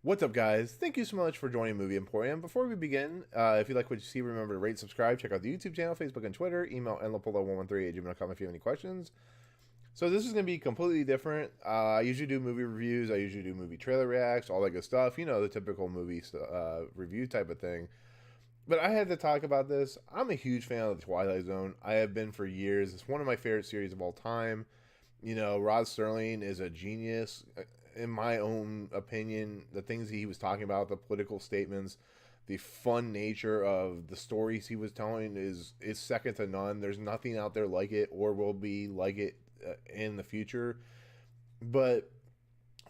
What's up, guys? Thank you so much for joining Movie Emporium. Before we begin, if you like what you see, remember to rate, subscribe, check out the YouTube channel, Facebook, and Twitter. Email nlapolo113@gmail.com if you have any questions. So this is going to be completely different. I usually do movie reviews. I usually do movie trailer reacts, all that good stuff. You know, the typical movie review type of thing. But I had to talk about this. I'm a huge fan of the Twilight Zone. I have been for years. It's one of my favorite series of all time. You know, Rod Sterling is a genius, in my own opinion. The things he was talking about, the political statements, the fun nature of the stories he was telling is second to none. There's nothing out there like it or will be like it in the future. But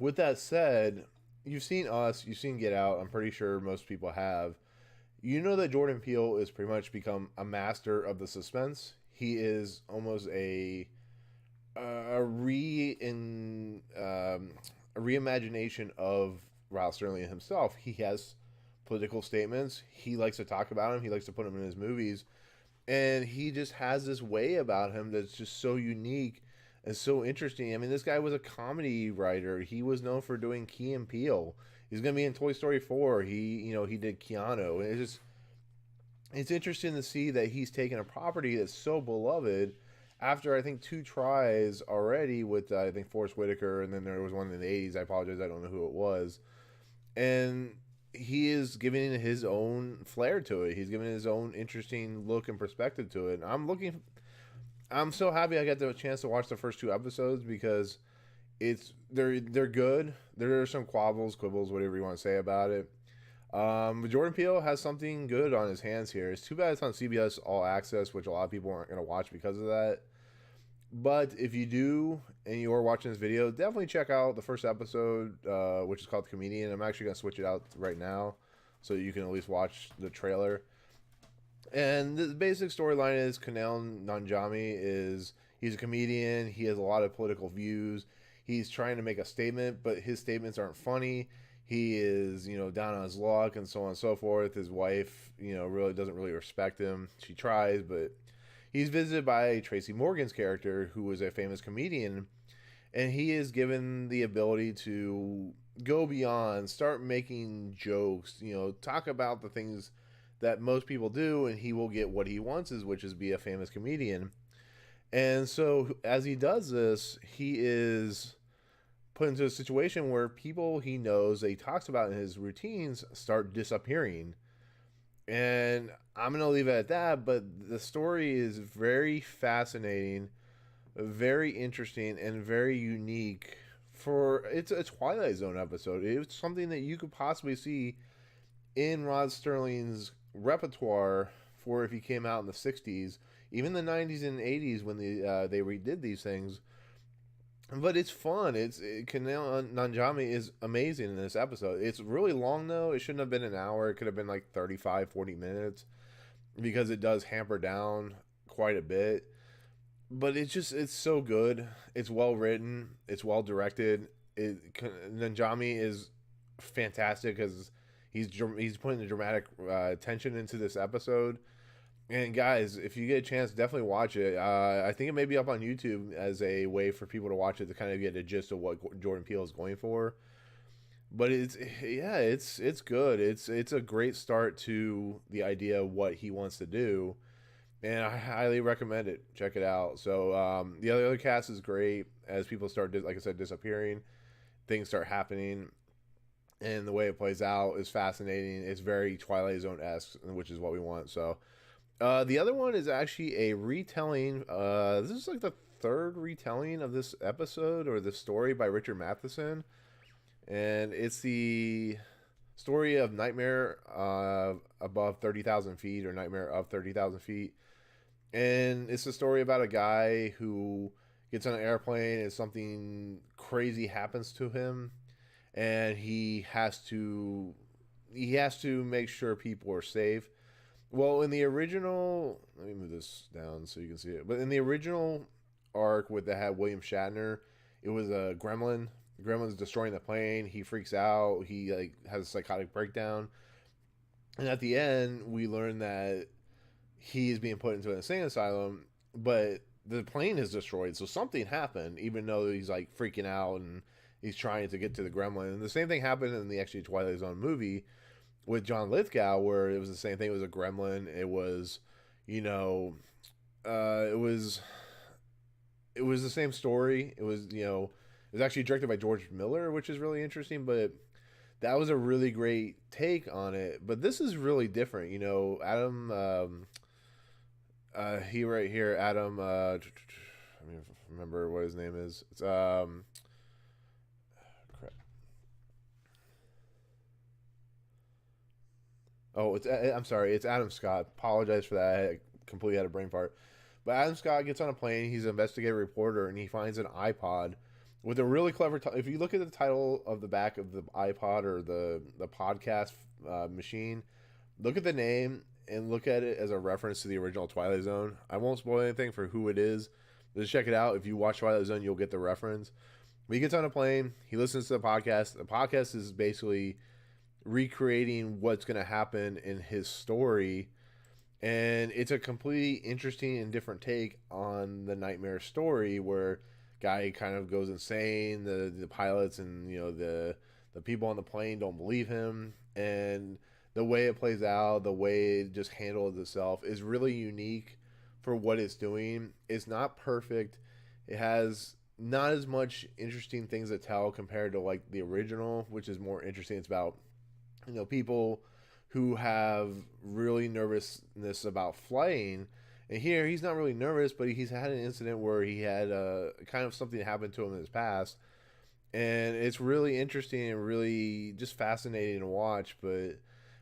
with that said, you've seen Us, you've seen Get Out. I'm pretty sure most people have. You know that Jordan Peele is pretty much become a master of the suspense. He is almost a reimagination of Rod Sterling himself. He has political statements. He likes to talk about them. He likes to put them in his movies, and he just has this way about him that's just so unique and so interesting. I mean, this guy was a comedy writer. He was known for doing Key and Peele. He's gonna be in Toy Story 4. He did Keanu. And it's interesting to see that he's taken a property that's so beloved after I think two tries already with I think Forrest Whitaker, and then there was one in the '80s. I apologize, I don't know who it was, and he is giving his own flair to it. He's giving his own interesting look and perspective to it. And I'm so happy I got the chance to watch the first two episodes because they're good. There are some quibbles, whatever you want to say about it. But Jordan Peele has something good on his hands here. It's too bad it's on CBS All Access, which a lot of people aren't going to watch because of that. But if you do, and you are watching this video, definitely check out the first episode, which is called Kamini. And I'm actually going to switch it out right now so you can at least watch the trailer. And the basic storyline is Kumail Nanjiani he's a comedian. He has a lot of political views. He's trying to make a statement, but his statements aren't funny. He is, down on his luck and so on and so forth. His wife, really doesn't really respect him. She tries, but he's visited by Tracy Morgan's character, who is a famous comedian, and he is given the ability to go beyond, start making jokes, talk about the things that most people do, and he will get what he wants, which is be a famous comedian. And so as he does this, he is put into a situation where people he knows that he talks about in his routines start disappearing. And I'm going to leave it at that, but the story is very fascinating, very interesting, and very unique. It's a Twilight Zone episode. It's something that you could possibly see in Rod Sterling's repertoire for if he came out in the 60s, even the 90s and 80s when they redid these things. But it's fun. Kumail Nanjiani is amazing in this episode. It's really long, though. It shouldn't have been an hour. It could have been like 35, 40 minutes because it does hamper down quite a bit. But it's so good. It's well written. It's well directed. Nanjiani is fantastic because he's putting the dramatic tension into this episode. And guys, if you get a chance, definitely watch it. I think it may be up on YouTube as a way for people to watch it to kind of get a gist of what Jordan Peele is going for. But it's good. It's a great start to the idea of what he wants to do, and I highly recommend it. Check it out. So the other cast is great as people start, like I said, disappearing. Things start happening, and the way it plays out is fascinating. It's very Twilight Zone-esque, which is what we want. So. The other one is actually a retelling. This is like the third retelling of this episode or this story by Richard Matheson. And it's the story of Nightmare Above 30,000 Feet or Nightmare of 30,000 Feet. And it's a story about a guy who gets on an airplane and something crazy happens to him. And he has to make sure people are safe. Well, in the original, let me move this down so you can see it. But in the original arc with that had William Shatner, it was a gremlin. The gremlin's destroying the plane. He freaks out. He has a psychotic breakdown. And at the end, we learn that he is being put into an insane asylum, but the plane is destroyed. So something happened, even though he's freaking out and he's trying to get to the gremlin. And the same thing happened in the actually Twilight Zone movie with John Lithgow, where it was the same thing. It was a gremlin. It was, you know, it was the same story. It was, you know, it was actually directed by George Miller, which is really interesting, but that was a really great take on it. But this is really different. You know, Adam, he right here, Adam, I mean, remember what his name is. It's, crap. Oh, I'm sorry. It's Adam Scott. Apologize for that. I completely had a brain fart. But Adam Scott gets on a plane. He's an investigative reporter, and he finds an iPod with a really clever. If you look at the title of the back of the iPod or the podcast machine, look at the name and look at it as a reference to the original Twilight Zone. I won't spoil anything for who it is. Just check it out. If you watch Twilight Zone, you'll get the reference. But he gets on a plane. He listens to the podcast. The podcast is basically recreating what's going to happen in his story. And it's a completely interesting and different take on the nightmare story where guy kind of goes insane. The pilots and, you know, the people on the plane don't believe him. And the way it plays out, the way it just handles itself is really unique for what it's doing. It's not perfect. It has not as much interesting things to tell compared to like the original, which is more interesting. It's about, you know, people who have really nervousness about flying. And here, he's not really nervous, but he's had an incident where he had kind of something happen to him in his past. And it's really interesting and really just fascinating to watch. But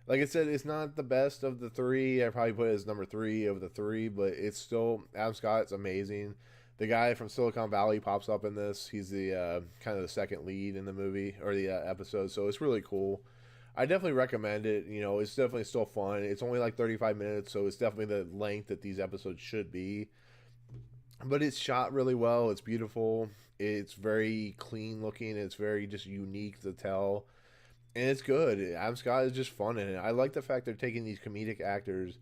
like I said, it's not the best of the three. I probably put it as number 3 of the 3, but it's still, Adam Scott's amazing. The guy from Silicon Valley pops up in this. He's the kind of the second lead in the movie or the episode. So it's really cool. I definitely recommend it. You know, it's definitely still fun. It's only like 35 minutes, so it's definitely the length that these episodes should be. But it's shot really well. It's beautiful. It's very clean looking. It's very just unique to tell. And it's good. Adam Scott is just fun in it. I like the fact they're taking these comedic actors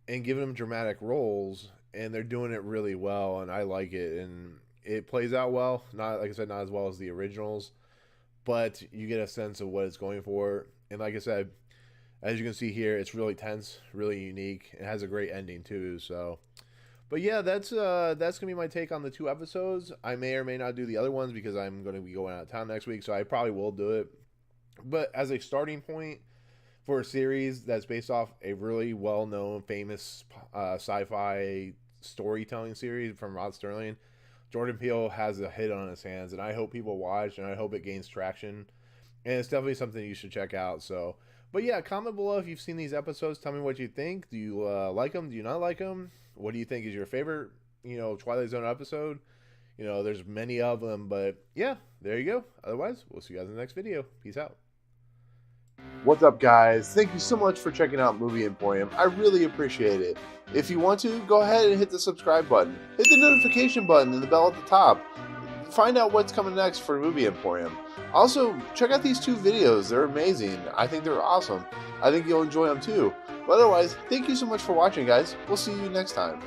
and giving them dramatic roles, and they're doing it really well, and I like it. And it plays out well. Not, like I said, not as well as the originals, but you get a sense of what it's going for. And like I said, as you can see here, it's really tense, really unique. It has a great ending too. So, but yeah, that's gonna be my take on the 2 episodes. I may or may not do the other ones because I'm going to be going out of town next week, so I probably will do it. But as a starting point for a series that's based off a really well-known, famous sci-fi storytelling series from Rod Sterling, Jordan Peele has a hit on his hands, and I hope people watch, and I hope it gains traction. And it's definitely something you should check out. So, but yeah, comment below if you've seen these episodes. Tell me what you think. Do you like them? Do you not like them? What do you think is your favorite, you know, Twilight Zone episode? You know, there's many of them, but yeah, there you go. Otherwise, we'll see you guys in the next video. Peace out. What's up, guys? Thank you so much for checking out Movie Emporium. I really appreciate it. If you want to, go ahead and hit the subscribe button. Hit the notification button and the bell at the top. Find out what's coming next for Movie Emporium. Also, check out these 2 videos. They're amazing. I think they're awesome. I think you'll enjoy them too. But otherwise, thank you so much for watching, guys. We'll see you next time.